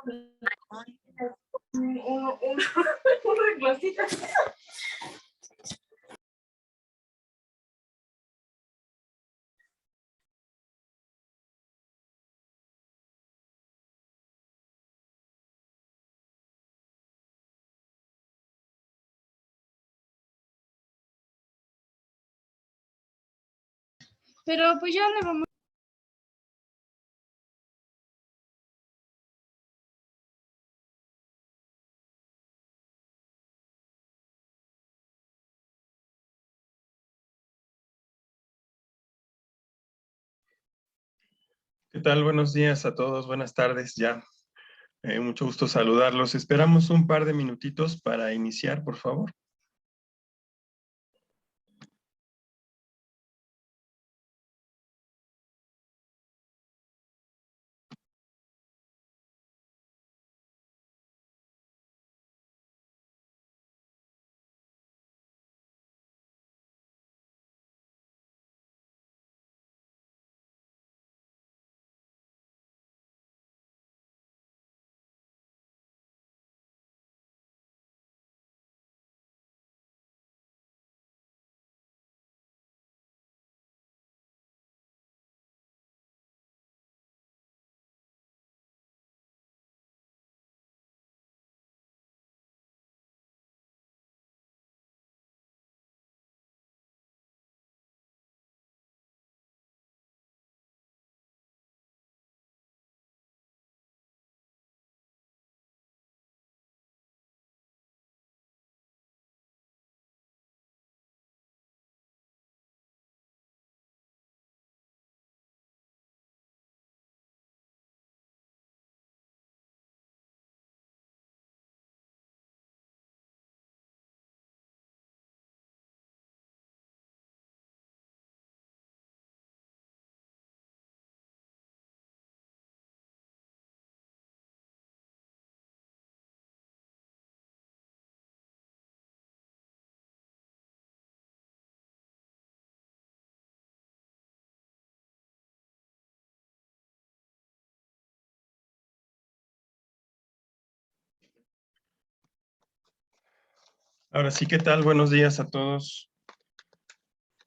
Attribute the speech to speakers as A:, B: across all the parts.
A: Un reglosito.
B: Pero pues ya le vamos.
C: ¿Qué tal? Buenos días a todos, buenas tardes ya. Mucho gusto saludarlos. Esperamos un par de minutitos para iniciar, por favor. Ahora sí, ¿qué tal? Buenos días a todos.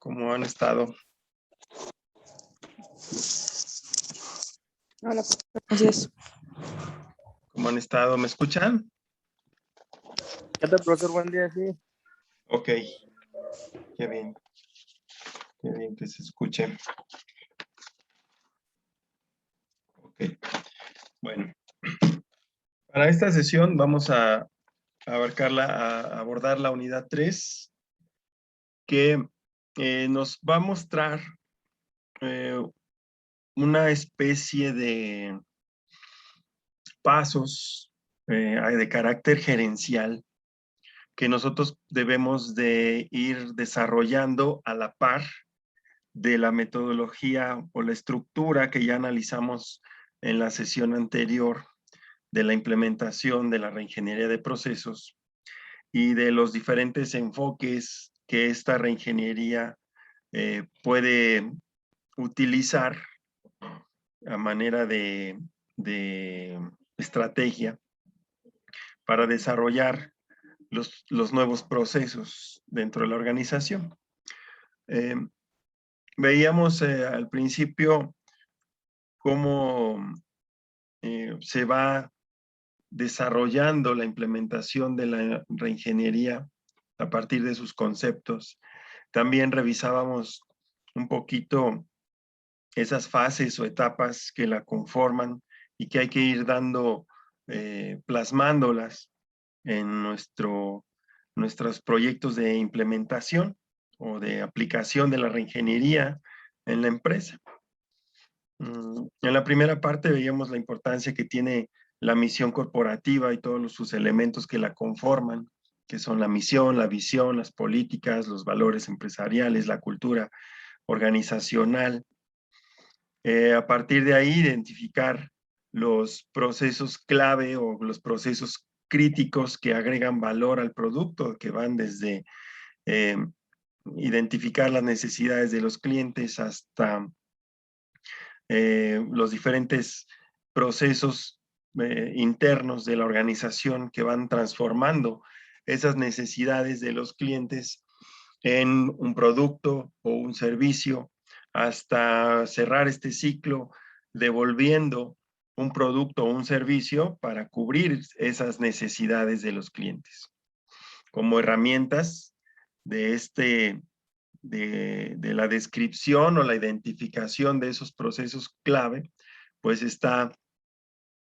C: ¿Cómo han estado?
A: Hola, buenos días.
C: ¿Cómo han estado? ¿Me escuchan?
D: ¿Qué tal, profesor? Buen día, sí.
C: Ok. Qué bien. Qué bien que se escuche. Ok. Bueno. Para esta sesión vamos a abordar la unidad 3, que nos va a mostrar una especie de pasos de carácter gerencial que nosotros debemos de ir desarrollando a la par de la metodología o la estructura que ya analizamos en la sesión anterior de la implementación de la reingeniería de procesos y de los diferentes enfoques que esta reingeniería puede utilizar a manera de estrategia para desarrollar los nuevos procesos dentro de la organización. Veíamos al principio cómo se va desarrollando la implementación de la reingeniería a partir de sus conceptos. También revisábamos un poquito esas fases o etapas que la conforman y que hay que ir plasmándolas en nuestros proyectos de implementación o de aplicación de la reingeniería en la empresa. En la primera parte veíamos la importancia que tiene la misión corporativa y todos sus elementos que la conforman, que son la misión, la visión, las políticas, los valores empresariales, la cultura organizacional. A partir de ahí, identificar los procesos clave o los procesos críticos que agregan valor al producto, que van desde identificar las necesidades de los clientes hasta los diferentes procesos internos de la organización que van transformando esas necesidades de los clientes en un producto o un servicio, hasta cerrar este ciclo devolviendo un producto o un servicio para cubrir esas necesidades de los clientes. Como herramientas de la descripción o la identificación de esos procesos clave, pues está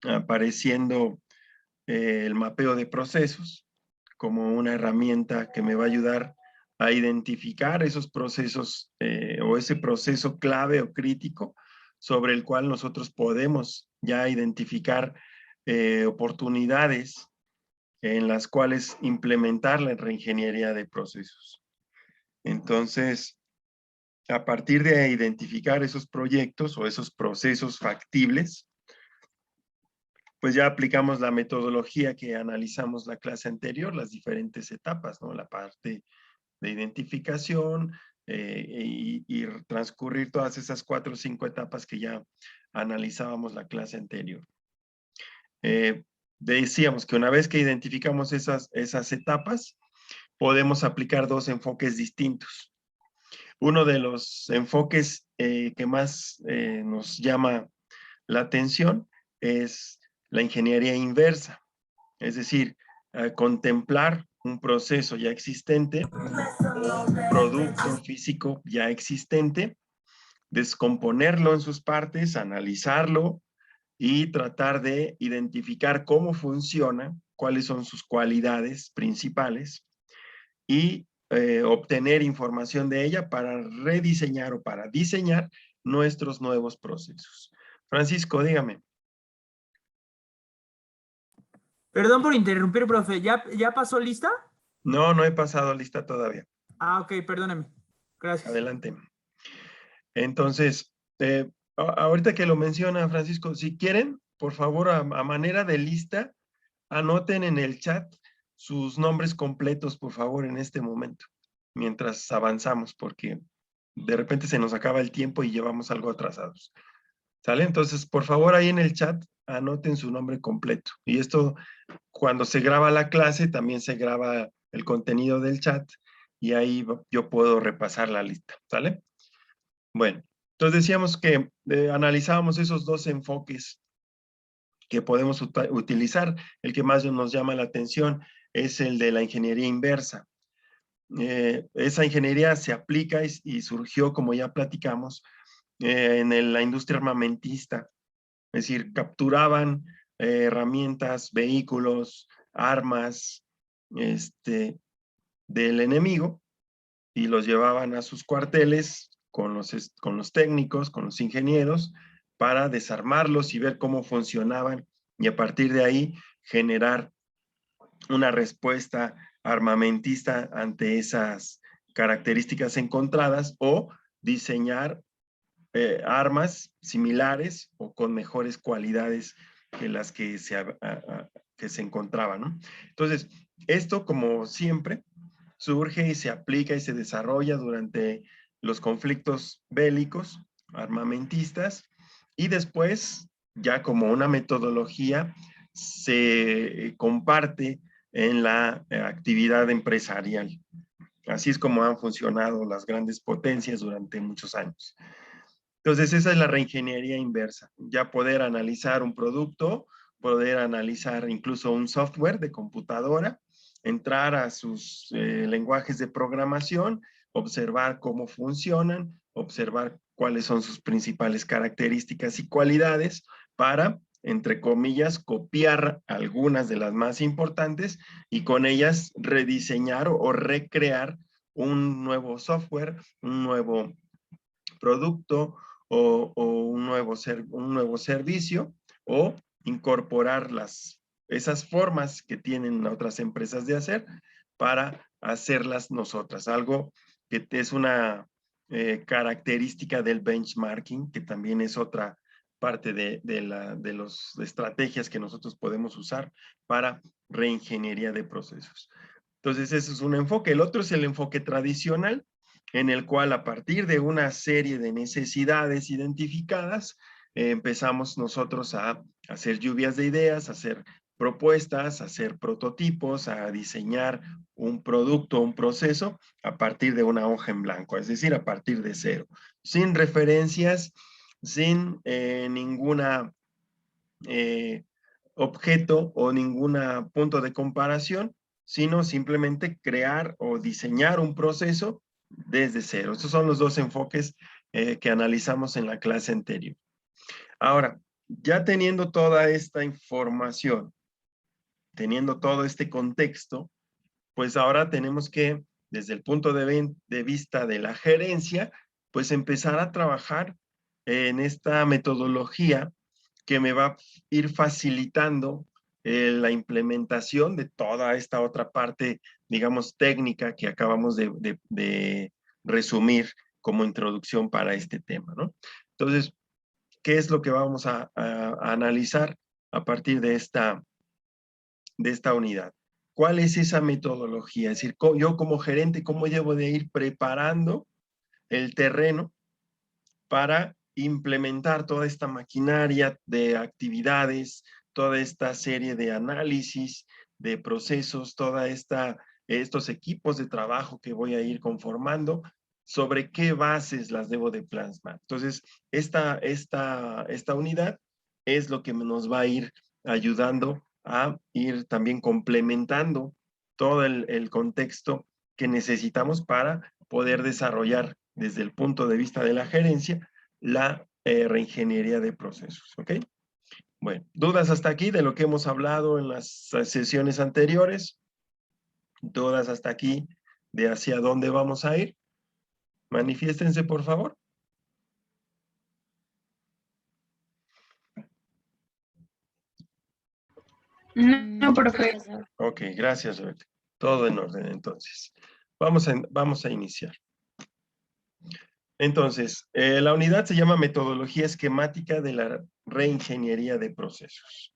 C: apareciendo el mapeo de procesos como una herramienta que me va a ayudar a identificar esos procesos o ese proceso clave o crítico sobre el cual nosotros podemos ya identificar oportunidades en las cuales implementar la reingeniería de procesos. Entonces, a partir de identificar esos proyectos o esos procesos factibles, pues ya aplicamos la metodología que analizamos la clase anterior, las diferentes etapas, ¿no? La parte de identificación y transcurrir todas esas 4 o 5 etapas que ya analizábamos la clase anterior. Decíamos que una vez que identificamos esas etapas, podemos aplicar 2 enfoques distintos. Uno de los enfoques que más nos llama la atención es la ingeniería inversa, es decir, contemplar un proceso ya existente, un producto físico ya existente, descomponerlo en sus partes, analizarlo y tratar de identificar cómo funciona, cuáles son sus cualidades principales y obtener información de ella para rediseñar o para diseñar nuestros nuevos procesos. Francisco, dígame.
E: Perdón por interrumpir, profe. ¿Ya pasó lista?
C: No, no he pasado lista todavía.
E: Ah, ok, perdóneme. Gracias.
C: Adelante. Entonces, ahorita que lo menciona Francisco, si quieren, por favor, a manera de lista, anoten en el chat sus nombres completos, por favor, en este momento, mientras avanzamos, porque de repente se nos acaba el tiempo y llevamos algo atrasados. ¿Sale? Entonces, por favor, ahí en el chat, anoten su nombre completo. Y esto, cuando se graba la clase, también se graba el contenido del chat y ahí yo puedo repasar la lista. ¿Sale? Bueno, entonces decíamos que analizábamos esos 2 enfoques que podemos utilizar. El que más nos llama la atención es el de la ingeniería inversa. Esa ingeniería se aplica y surgió, como ya platicamos, en la industria armamentista. Es decir, capturaban herramientas, vehículos, armas del enemigo y los llevaban a sus cuarteles con los técnicos, con los ingenieros, para desarmarlos y ver cómo funcionaban y a partir de ahí generar una respuesta armamentista ante esas características encontradas o diseñar armas similares o con mejores cualidades que las que se encontraban, ¿no? Entonces, esto, como siempre, surge y se aplica y se desarrolla durante los conflictos bélicos, armamentistas, y después, ya como una metodología, se comparte en la actividad empresarial. Así es como han funcionado las grandes potencias durante muchos años. Entonces, esa es la reingeniería inversa. Ya poder analizar un producto, poder analizar incluso un software de computadora, entrar a sus lenguajes de programación, observar cómo funcionan, observar cuáles son sus principales características y cualidades para, entre comillas, copiar algunas de las más importantes y con ellas rediseñar o recrear un nuevo software, un nuevo producto o un nuevo servicio o incorporar esas formas que tienen otras empresas de hacer para hacerlas nosotras. Algo que es una característica del benchmarking, que también es otra parte de las estrategias que nosotros podemos usar para reingeniería de procesos. Entonces, ese es un enfoque. El otro es el enfoque tradicional, en el cual a partir de una serie de necesidades identificadas, empezamos nosotros a hacer lluvias de ideas, a hacer propuestas, a hacer prototipos, a diseñar un producto, un proceso a partir de una hoja en blanco, es decir, a partir de cero, sin referencias, sin ninguna objeto o ningún punto de comparación, sino simplemente crear o diseñar un proceso desde cero. Estos son los dos enfoques que analizamos en la clase anterior. Ahora, ya teniendo toda esta información, teniendo todo este contexto, pues ahora tenemos que, desde el punto de vista de la gerencia, pues empezar a trabajar en esta metodología que me va a ir facilitando la implementación de toda esta otra parte, digamos, técnica que acabamos de resumir como introducción para este tema, ¿no? Entonces, ¿qué es lo que vamos a analizar a partir de esta unidad? ¿Cuál es esa metodología? Es decir, yo como gerente, ¿cómo debo de ir preparando el terreno para implementar toda esta maquinaria de actividades, toda esta serie de análisis, de procesos, estos equipos de trabajo que voy a ir conformando, sobre qué bases las debo de plasmar? Entonces, esta unidad es lo que nos va a ir ayudando a ir también complementando todo el contexto que necesitamos para poder desarrollar desde el punto de vista de la gerencia la reingeniería de procesos, ¿ok? Bueno, ¿dudas hasta aquí de lo que hemos hablado en las sesiones anteriores? ¿Dudas hasta aquí de hacia dónde vamos a ir? Manifiéstense, por favor.
B: No, profe.
C: Ok, gracias, Rebeca. Todo en orden, entonces. Vamos a iniciar. Entonces, la unidad se llama Metodología Esquemática de la Reingeniería de Procesos.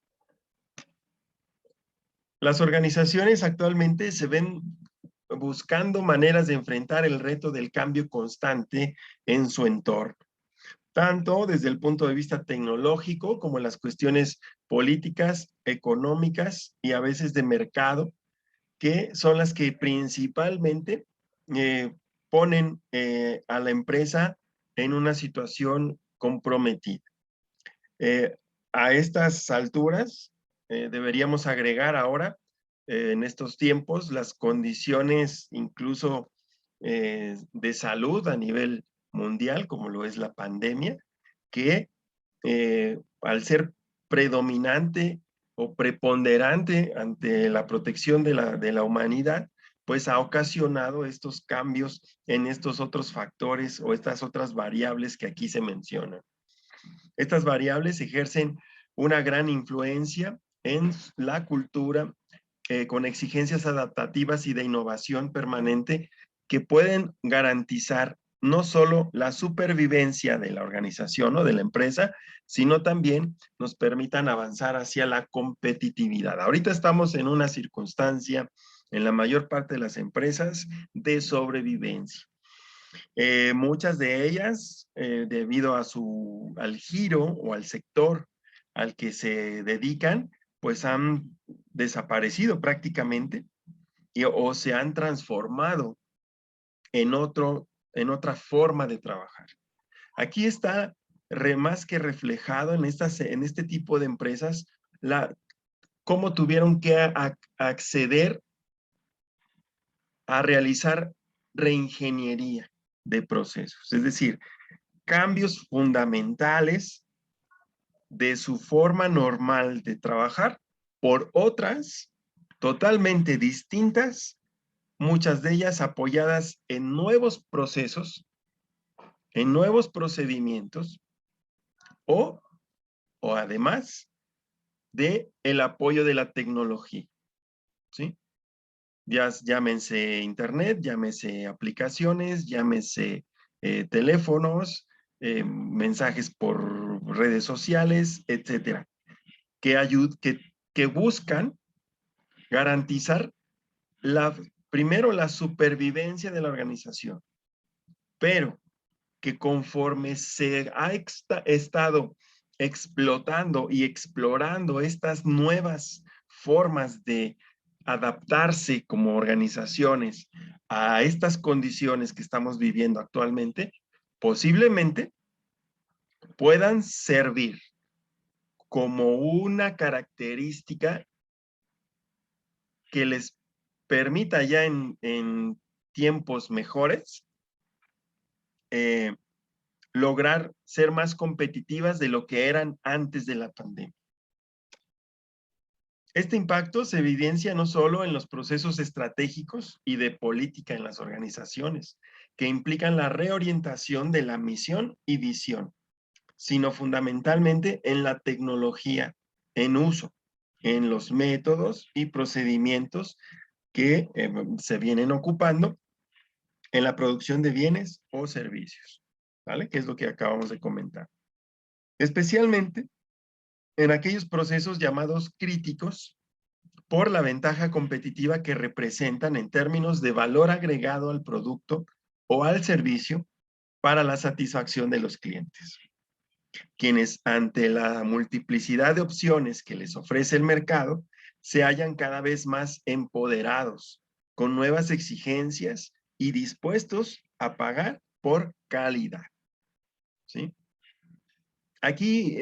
C: Las organizaciones actualmente se ven buscando maneras de enfrentar el reto del cambio constante en su entorno, tanto desde el punto de vista tecnológico como en las cuestiones políticas, económicas y a veces de mercado, que son las que principalmente ponen a la empresa en una situación comprometida. A estas alturas deberíamos agregar ahora, en estos tiempos, las condiciones incluso de salud a nivel mundial, como lo es la pandemia, que al ser predominante o preponderante ante la protección de la humanidad, pues ha ocasionado estos cambios en estos otros factores o estas otras variables que aquí se mencionan. Estas variables ejercen una gran influencia en la cultura con exigencias adaptativas y de innovación permanente que pueden garantizar no solo la supervivencia de la organización o de la empresa, sino también nos permitan avanzar hacia la competitividad. Ahorita estamos en una circunstancia, en la mayor parte de las empresas, de sobrevivencia. Muchas de ellas, debido al giro o al sector al que se dedican, pues han desaparecido prácticamente o se han transformado en otra forma de trabajar. Aquí está más que reflejado en este tipo de empresas cómo tuvieron que acceder a realizar reingeniería de procesos, es decir, cambios fundamentales de su forma normal de trabajar por otras totalmente distintas, muchas de ellas apoyadas en nuevos procesos, en nuevos procedimientos o además de el apoyo de la tecnología, ¿sí? Llámense internet, llámese aplicaciones, llámese teléfonos, mensajes por redes sociales, etcétera, que buscan garantizar primero la supervivencia de la organización, pero que conforme se ha estado explotando y explorando estas nuevas formas de adaptarse como organizaciones a estas condiciones que estamos viviendo actualmente, posiblemente puedan servir como una característica que les permita ya en tiempos mejores lograr ser más competitivas de lo que eran antes de la pandemia. Este impacto se evidencia no solo en los procesos estratégicos y de política en las organizaciones, que implican la reorientación de la misión y visión, sino fundamentalmente en la tecnología en uso, en los métodos y procedimientos que se vienen ocupando en la producción de bienes o servicios, ¿vale? Que es lo que acabamos de comentar. Especialmente en aquellos procesos llamados críticos por la ventaja competitiva que representan en términos de valor agregado al producto o al servicio para la satisfacción de los clientes, quienes ante la multiplicidad de opciones que les ofrece el mercado, se hallan cada vez más empoderados, con nuevas exigencias y dispuestos a pagar por calidad. ¿Sí? Aquí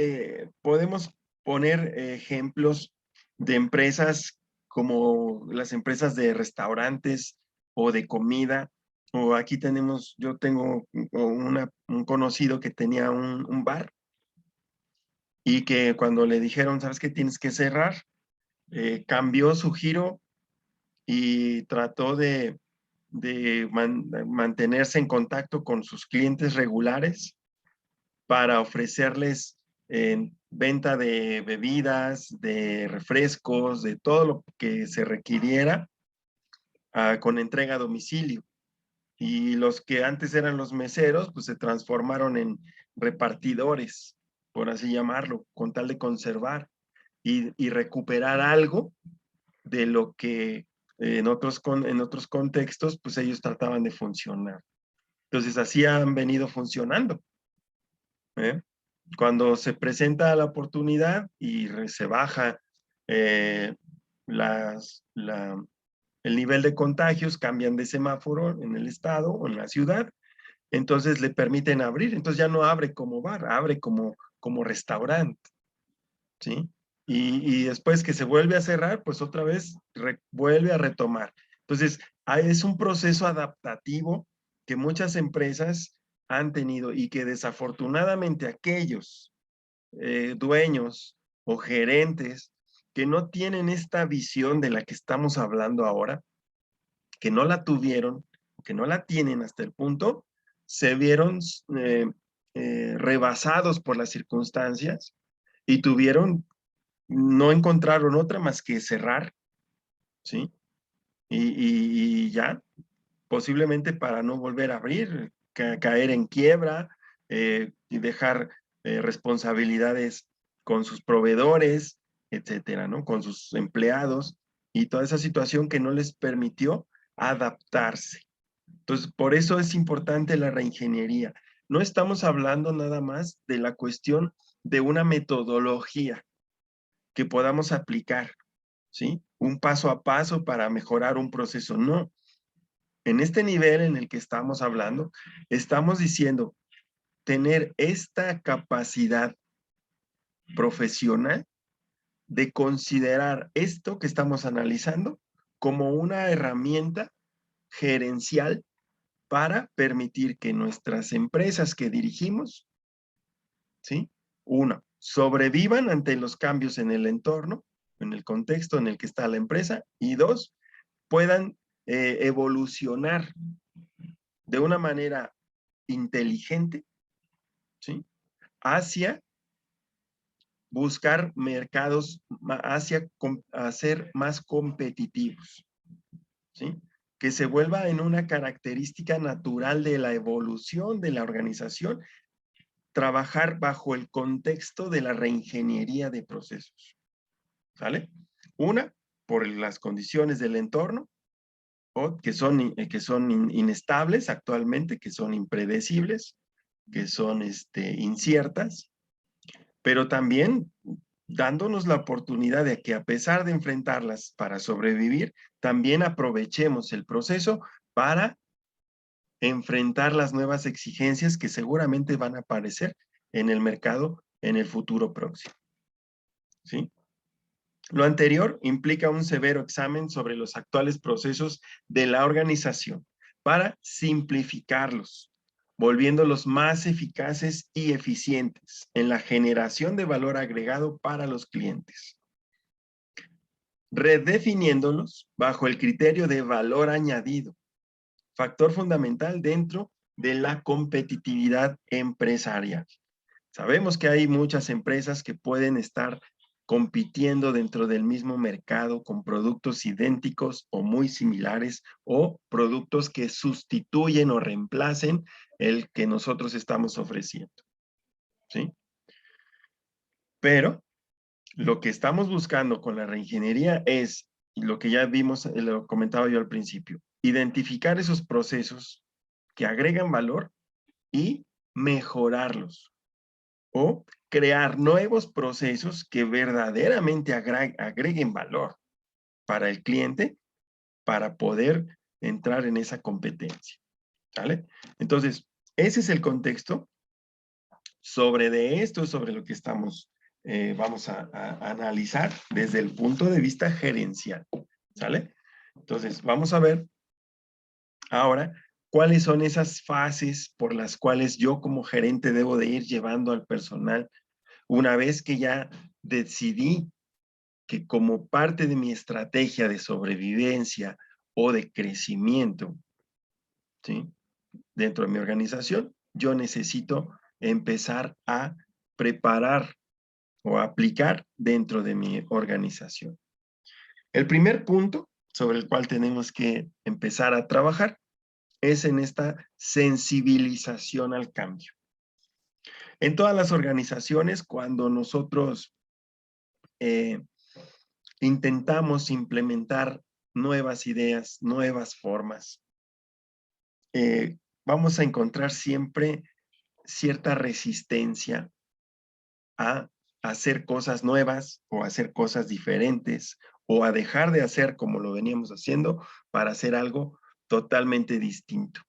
C: podemos poner ejemplos de empresas como las empresas de restaurantes o de comida, o aquí tenemos, yo tengo un conocido que tenía un bar y que cuando le dijeron, ¿sabes qué? Tienes que cerrar, cambió su giro y trató de mantenerse en contacto con sus clientes regulares para ofrecerles venta de bebidas, de refrescos, de todo lo que se requiriera con entrega a domicilio. Y los que antes eran los meseros, pues se transformaron en repartidores, por así llamarlo, con tal de conservar y recuperar algo de lo que en otros contextos, pues ellos trataban de funcionar. Entonces, así han venido funcionando. Cuando se presenta la oportunidad y se baja el nivel de contagios, cambian de semáforo en el estado o en la ciudad, entonces le permiten abrir. Entonces ya no abre como bar, abre como restaurante, ¿sí? Y después que se vuelve a cerrar, pues otra vez vuelve a retomar. Entonces, es un proceso adaptativo que muchas empresas han tenido y que desafortunadamente aquellos dueños o gerentes que no tienen esta visión de la que estamos hablando ahora, que no la tuvieron, que no la tienen hasta el punto, se vieron rebasados por las circunstancias y no encontraron otra más que cerrar, ¿sí? Y ya, posiblemente para no volver a abrir, caer en quiebra y dejar responsabilidades con sus proveedores, etcétera, ¿no? Con sus empleados y toda esa situación que no les permitió adaptarse. Entonces, por eso es importante la reingeniería. No estamos hablando nada más de la cuestión de una metodología que podamos aplicar, ¿sí? Un paso a paso para mejorar un proceso, no. En este nivel en el que estamos hablando, estamos diciendo tener esta capacidad profesional de considerar esto que estamos analizando como una herramienta gerencial para permitir que nuestras empresas que dirigimos, ¿sí? Uno, sobrevivan ante los cambios en el entorno, en el contexto en el que está la empresa, y dos, puedan evolucionar de una manera inteligente, ¿sí? Hacia buscar mercados, hacia ser más competitivos, ¿sí? Que se vuelva en una característica natural de la evolución de la organización, trabajar bajo el contexto de la reingeniería de procesos, ¿sale? Una, por las condiciones del entorno, que son inestables actualmente, que son impredecibles, que son inciertas. pero también dándonos la oportunidad de que a pesar de enfrentarlas para sobrevivir, también aprovechemos el proceso para enfrentar las nuevas exigencias que seguramente van a aparecer en el mercado en el futuro próximo. ¿Sí? Lo anterior implica un severo examen sobre los actuales procesos de la organización para simplificarlos, volviéndolos más eficaces y eficientes en la generación de valor agregado para los clientes. Redefiniéndolos bajo el criterio de valor añadido, factor fundamental dentro de la competitividad empresarial. Sabemos que hay muchas empresas que pueden estar compitiendo dentro del mismo mercado con productos idénticos o muy similares o productos que sustituyen o reemplacen el que nosotros estamos ofreciendo. ¿Sí? Pero lo que estamos buscando con la reingeniería es, y lo que ya vimos, lo comentaba yo al principio, identificar esos procesos que agregan valor y mejorarlos. O crear nuevos procesos que verdaderamente agreguen valor para el cliente para poder entrar en esa competencia. ¿Vale? Entonces, ese es el contexto sobre lo que vamos a analizar desde el punto de vista gerencial. ¿Sale? Entonces, vamos a ver ahora cuáles son esas fases por las cuales yo como gerente debo de ir llevando al personal una vez que ya decidí que como parte de mi estrategia de sobrevivencia o de crecimiento, ¿sí? Dentro de mi organización, yo necesito empezar a preparar o aplicar dentro de mi organización. El primer punto sobre el cual tenemos que empezar a trabajar es en esta sensibilización al cambio. En todas las organizaciones, cuando nosotros intentamos implementar nuevas ideas, nuevas formas, vamos a encontrar siempre cierta resistencia a hacer cosas nuevas o hacer cosas diferentes o a dejar de hacer como lo veníamos haciendo para hacer algo totalmente distinto.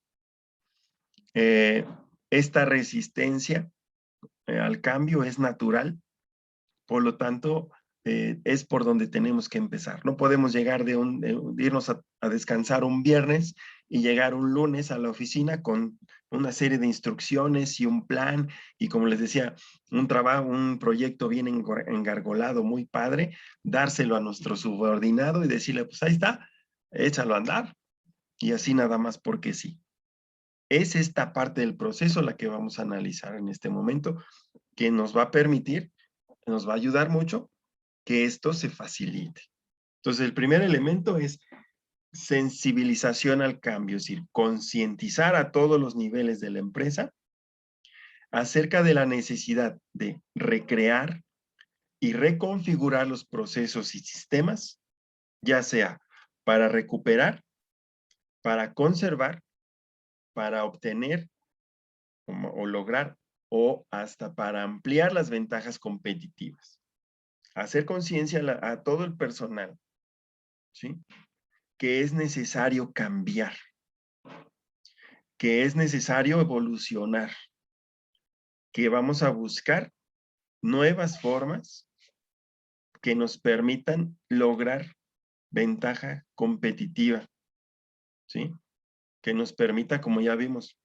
C: Esta resistencia al cambio es natural, por lo tanto, es por donde tenemos que empezar. No podemos llegar de irnos a descansar un viernes y llegar un lunes a la oficina con una serie de instrucciones y un plan y, como les decía, un trabajo, un proyecto bien engargolado, muy padre, dárselo a nuestro subordinado y decirle, pues ahí está, échalo a andar y así nada más porque sí. Es esta parte del proceso la que vamos a analizar en este momento que nos va a permitir, nos va a ayudar mucho que esto se facilite. Entonces, el primer elemento es sensibilización al cambio, es decir, concientizar a todos los niveles de la empresa acerca de la necesidad de recrear y reconfigurar los procesos y sistemas, ya sea para recuperar, para conservar, para obtener o lograr o hasta para ampliar las ventajas competitivas. Hacer conciencia a todo el personal, ¿sí? Que es necesario cambiar, que es necesario evolucionar, que vamos a buscar nuevas formas que nos permitan lograr ventaja competitiva, ¿sí? Que nos permita, como ya vimos,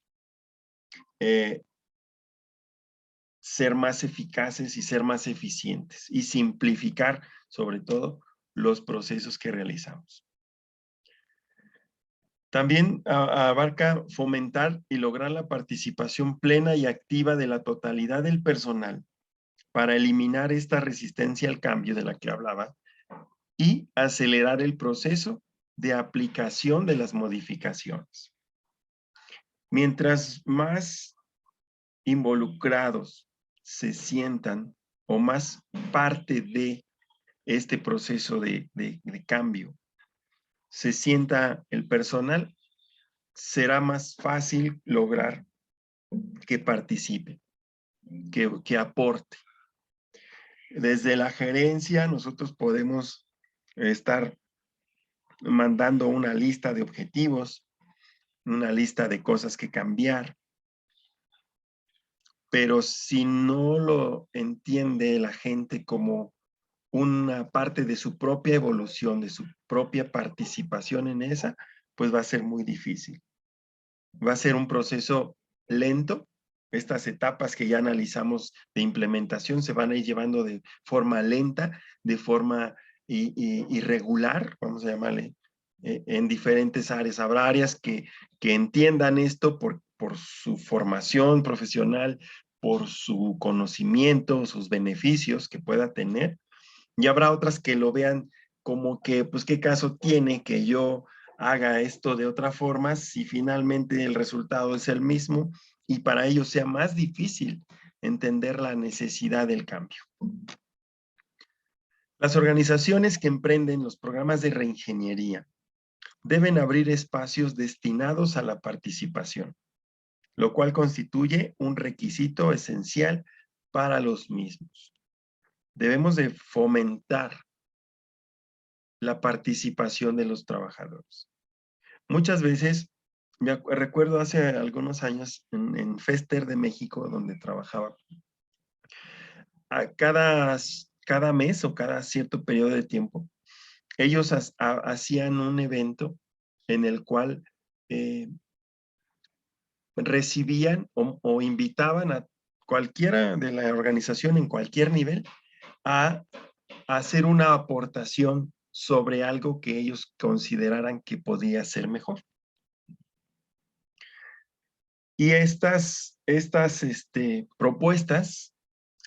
C: ser más eficaces y ser más eficientes y simplificar, sobre todo, los procesos que realizamos. También abarca fomentar y lograr la participación plena y activa de la totalidad del personal para eliminar esta resistencia al cambio de la que hablaba y acelerar el proceso de aplicación de las modificaciones. Mientras más involucrados se sientan o más parte de este proceso de cambio se sienta el personal, será más fácil lograr que participe, que aporte, desde la gerencia nosotros podemos estar mandando una lista de objetivos, una lista de cosas que cambiar, pero si no lo entiende la gente como una parte de su propia evolución, de su propia participación en esa, pues va a ser muy difícil. Va a ser un proceso lento. Estas etapas que ya analizamos de implementación se van a ir llevando de forma lenta, de forma irregular, vamos a llamarle, en diferentes áreas. Habrá áreas que entiendan esto por su formación profesional, por su conocimiento, sus beneficios que pueda tener, y habrá otras que lo vean como que, pues, ¿qué caso tiene que yo haga esto de otra forma si finalmente el resultado es el mismo y para ellos sea más difícil entender la necesidad del cambio? Las organizaciones que emprenden los programas de reingeniería deben abrir espacios destinados a la participación, lo cual constituye un requisito esencial para los mismos. Debemos de fomentar la participación de los trabajadores. Muchas veces, recuerdo hace algunos años en Fester de México, donde trabajaba, a cada mes o cada cierto periodo de tiempo, ellos hacían un evento en el cual recibían o invitaban a cualquiera de la organización en cualquier nivel a hacer una aportación sobre algo que ellos consideraran que podía ser mejor. Y estas propuestas,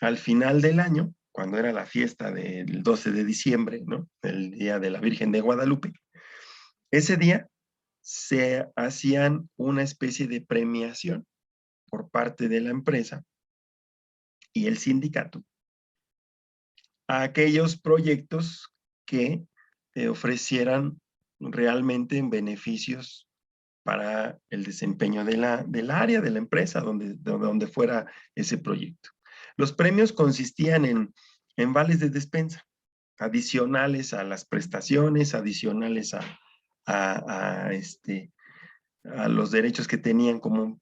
C: al final del año, cuando era la fiesta del 12 de diciembre, ¿no? El Día de la Virgen de Guadalupe, ese día se hacían una especie de premiación por parte de la empresa y el sindicato a aquellos proyectos que ofrecieran realmente beneficios para el desempeño del área, de la empresa, donde fuera ese proyecto. Los premios consistían en vales de despensa, adicionales a las prestaciones, adicionales a los derechos que tenían como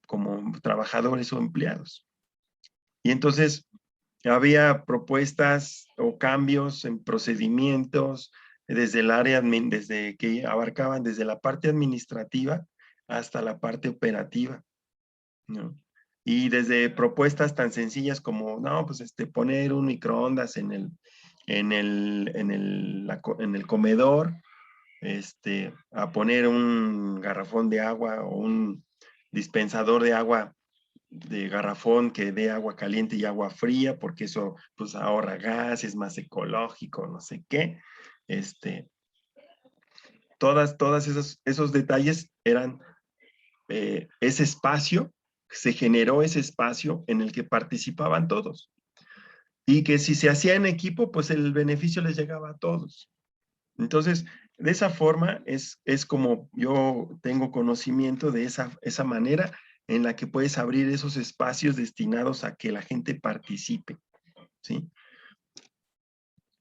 C: trabajadores o empleados. Y entonces había propuestas o cambios en procedimientos desde el área, desde que abarcaban desde la parte administrativa hasta la parte operativa, ¿no? Y desde propuestas tan sencillas como, no, pues poner un microondas en el comedor, a poner un garrafón de agua o un dispensador de agua de garrafón que dé agua caliente y agua fría, porque eso pues ahorra gas, es más ecológico, no sé qué. Todas esos detalles eran ese espacio, se generó ese espacio en el que participaban todos. Y que si se hacía en equipo, pues el beneficio les llegaba a todos. Entonces, de esa forma es como yo tengo conocimiento de esa manera en la que puedes abrir esos espacios destinados a que la gente participe, ¿sí?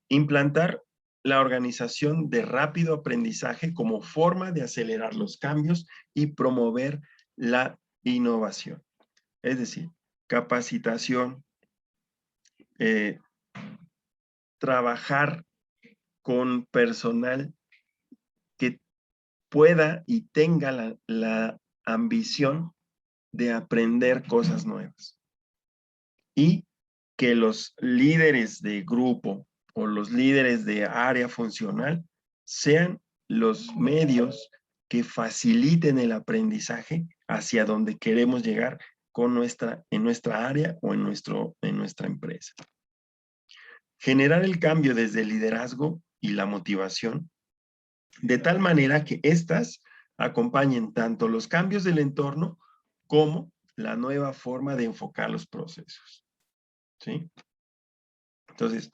C: Implantar la organización de rápido aprendizaje como forma de acelerar los cambios y promover la innovación. Es decir, capacitación, trabajar con personal que pueda y tenga la ambición de aprender cosas nuevas. Y que los líderes de grupo o los líderes de área funcional sean los medios que faciliten el aprendizaje hacia donde queremos llegar en nuestra área o en nuestra empresa. Generar el cambio desde el liderazgo y la motivación, de tal manera que éstas acompañen tanto los cambios del entorno como la nueva forma de enfocar los procesos, ¿sí? Entonces,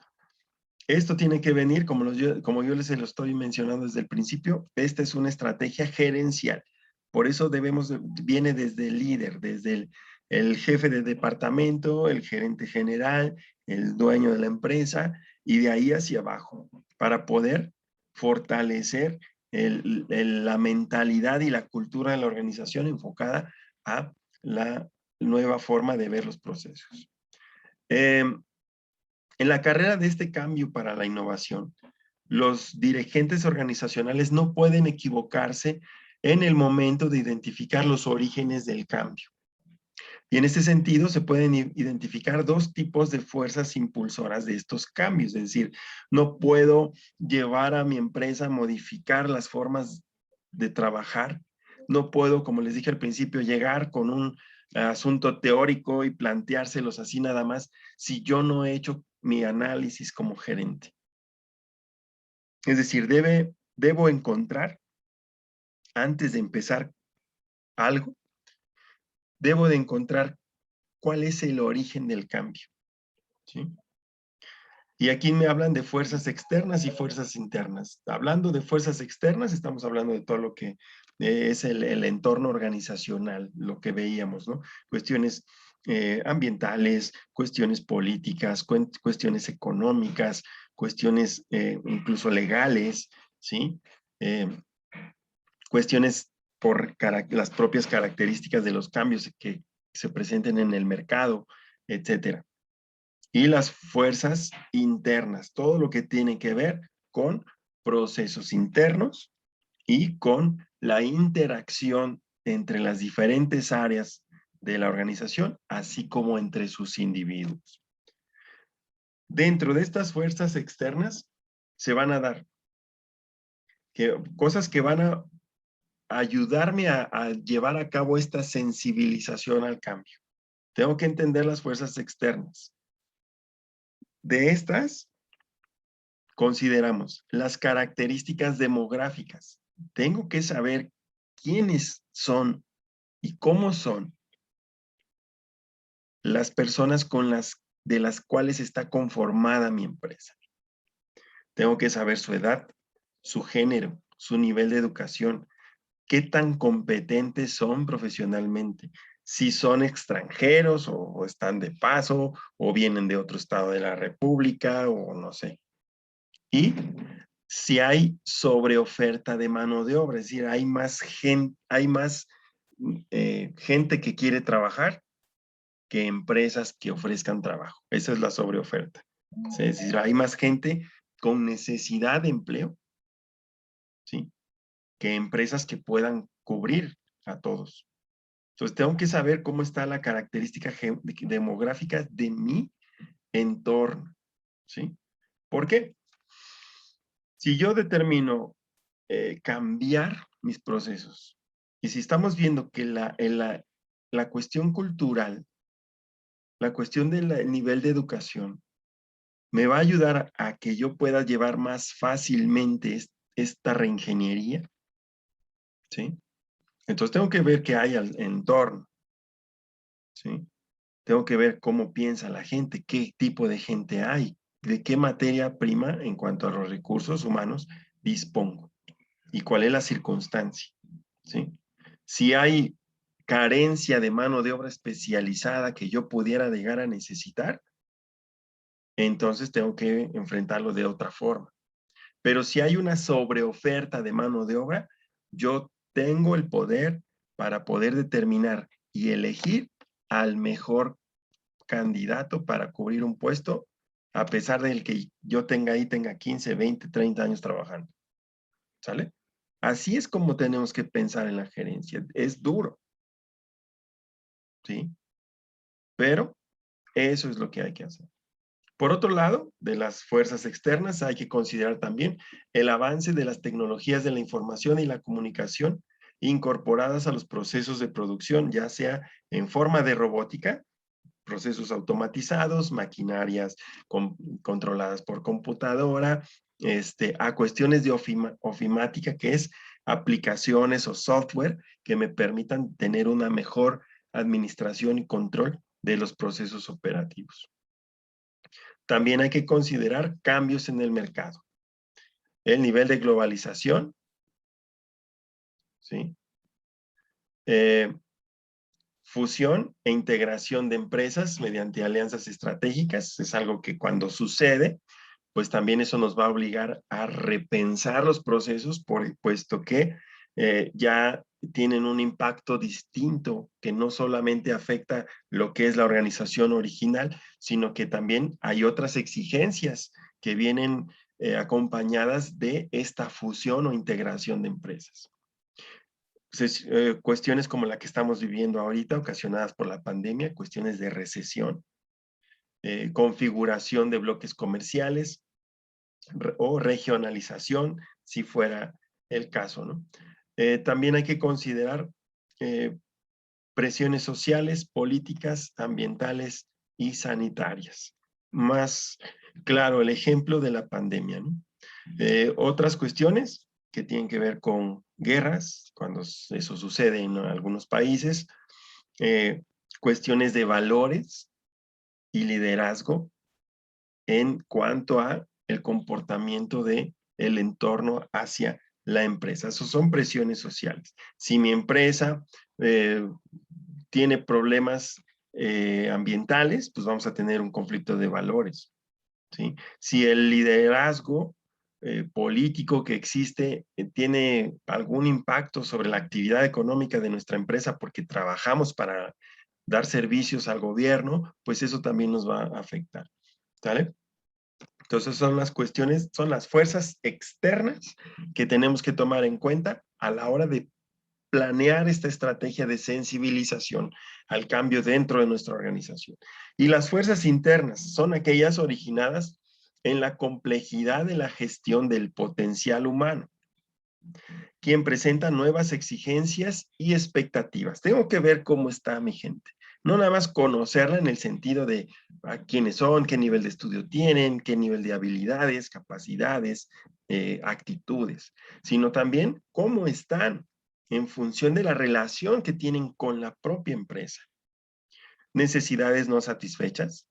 C: esto tiene que venir, como yo les lo estoy mencionando desde el principio, esta es una estrategia gerencial. Por eso viene desde el líder, desde el jefe de departamento, el gerente general, el dueño de la empresa, y de ahí hacia abajo, para poder fortalecer la mentalidad y la cultura de la organización enfocada a la nueva forma de ver los procesos. En la carrera de este cambio para la innovación, los dirigentes organizacionales no pueden equivocarse en el momento de identificar los orígenes del cambio. Y en este sentido se pueden identificar dos tipos de fuerzas impulsoras de estos cambios. Es decir, no puedo llevar a mi empresa a modificar las formas de trabajar. No puedo, como les dije al principio, llegar con un asunto teórico y planteárselos así nada más si yo no he hecho mi análisis como gerente. Es decir, debo encontrar, antes de empezar algo, debo de encontrar cuál es el origen del cambio, ¿sí? Y aquí me hablan de fuerzas externas y fuerzas internas. Hablando de fuerzas externas, estamos hablando de todo lo que es el entorno organizacional, lo que veíamos, ¿no? Cuestiones ambientales, cuestiones políticas, cuestiones económicas, cuestiones incluso legales, ¿sí? Cuestiones por las propias características de los cambios que se presenten en el mercado, etcétera. Y las fuerzas internas, todo lo que tiene que ver con procesos internos y con la interacción entre las diferentes áreas de la organización, así como entre sus individuos. Dentro de estas fuerzas externas se van a dar cosas que van a ayudarme a llevar a cabo esta sensibilización al cambio. Tengo que entender las fuerzas externas. De estas, consideramos las características demográficas. Tengo que saber quiénes son y cómo son las personas de las cuales está conformada mi empresa. Tengo que saber su edad, su género, su nivel de educación, qué tan competentes son profesionalmente, si son extranjeros o están de paso o vienen de otro estado de la República o no sé. Y si hay sobreoferta de mano de obra, es decir, hay más gente que quiere trabajar que empresas que ofrezcan trabajo. Esa es la sobreoferta. Es decir, hay más gente con necesidad de empleo, ¿sí?, que empresas que puedan cubrir a todos. Entonces, tengo que saber cómo está la característica demográfica de mi entorno, ¿sí? ¿Por qué? Si yo determino cambiar mis procesos, y si estamos viendo que la cuestión cultural, la cuestión del nivel de educación, me va a ayudar a que yo pueda llevar más fácilmente esta reingeniería, ¿sí? Entonces tengo que ver qué hay al entorno, ¿sí? Tengo que ver cómo piensa la gente, qué tipo de gente hay, de qué materia prima en cuanto a los recursos humanos dispongo y cuál es la circunstancia, ¿sí? Si hay carencia de mano de obra especializada que yo pudiera llegar a necesitar, entonces tengo que enfrentarlo de otra forma. Pero si hay una sobreoferta de mano de obra, yo tengo el poder para poder determinar y elegir al mejor candidato para cubrir un puesto, a pesar del que yo tenga 15, 20, 30 años trabajando. ¿Sale? Así es como tenemos que pensar en la gerencia. Es duro, ¿sí? Pero eso es lo que hay que hacer. Por otro lado, de las fuerzas externas hay que considerar también el avance de las tecnologías de la información y la comunicación incorporadas a los procesos de producción, ya sea en forma de robótica, procesos automatizados, maquinarias controladas por computadora, a cuestiones de ofimática, que es aplicaciones o software que me permitan tener una mejor administración y control de los procesos operativos. También hay que considerar cambios en el mercado. El nivel de globalización, ¿sí? fusión e integración de empresas mediante alianzas estratégicas. Es algo que cuando sucede, pues también eso nos va a obligar a repensar los procesos, puesto que ya tienen un impacto distinto que no solamente afecta lo que es la organización original, sino que también hay otras exigencias que vienen acompañadas de esta fusión o integración de empresas. Cuestiones como la que estamos viviendo ahorita, ocasionadas por la pandemia, cuestiones de recesión, configuración de bloques comerciales o regionalización, si fuera el caso, ¿no? También hay que considerar presiones sociales, políticas, ambientales y sanitarias. Más claro el ejemplo de la pandemia, ¿no? Otras cuestiones que tienen que ver con guerras, cuando eso sucede en algunos países, cuestiones de valores y liderazgo en cuanto a el comportamiento de el entorno hacia la empresa. Eso son presiones sociales. Si mi empresa tiene problemas ambientales, pues vamos a tener un conflicto de valores, ¿sí? Si el liderazgo político que existe tiene algún impacto sobre la actividad económica de nuestra empresa porque trabajamos para dar servicios al gobierno, pues eso también nos va a afectar, ¿vale? Entonces son las cuestiones, son las fuerzas externas que tenemos que tomar en cuenta a la hora de planear esta estrategia de sensibilización al cambio dentro de nuestra organización. Y las fuerzas internas son aquellas originadas en la complejidad de la gestión del potencial humano, quien presenta nuevas exigencias y expectativas. Tengo que ver cómo está mi gente. No nada más conocerla en el sentido de quiénes son, qué nivel de estudio tienen, qué nivel de habilidades, capacidades, actitudes, sino también cómo están en función de la relación que tienen con la propia empresa. Necesidades no satisfechas.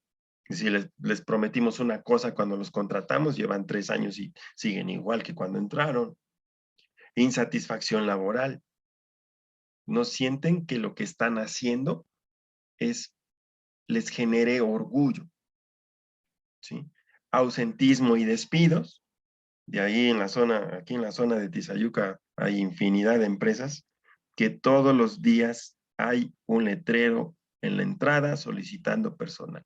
C: Si les prometimos una cosa cuando los contratamos, llevan 3 años y siguen igual que cuando entraron. Insatisfacción laboral. No sienten que lo que están haciendo les genere orgullo, ¿sí? Ausentismo y despidos. De ahí aquí en la zona de Tizayuca hay infinidad de empresas que todos los días hay un letrero en la entrada solicitando personal.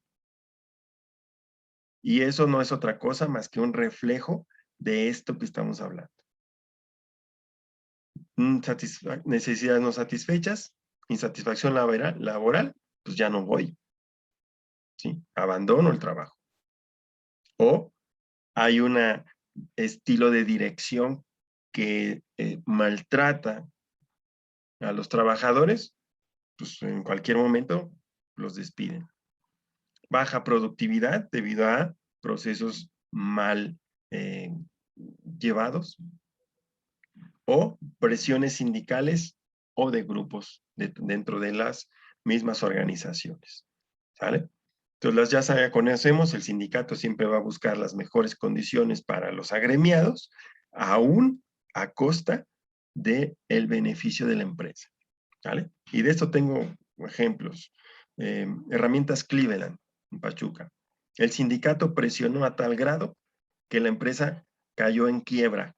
C: Y eso no es otra cosa más que un reflejo de esto que estamos hablando. Necesidades no satisfechas, insatisfacción laboral, pues ya no voy, ¿sí? Abandono el trabajo. O hay un estilo de dirección que maltrata a los trabajadores, pues en cualquier momento los despiden. Baja productividad debido a procesos mal llevados, o presiones sindicales o de grupos dentro de las mismas organizaciones, ¿sale? Entonces ya conocemos, el sindicato siempre va a buscar las mejores condiciones para los agremiados, aún a costa del beneficio de la empresa, ¿vale? Y de esto tengo ejemplos. Herramientas Cleveland, en Pachuca. El sindicato presionó a tal grado que la empresa cayó en quiebra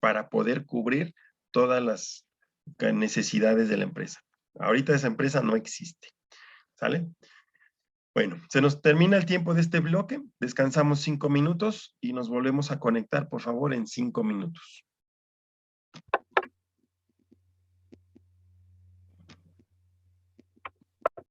C: para poder cubrir todas las necesidades de la empresa. Ahorita esa empresa no existe, ¿sale? Bueno, se nos termina el tiempo de este bloque, descansamos 5 minutos y nos volvemos a conectar, por favor, en 5 minutos.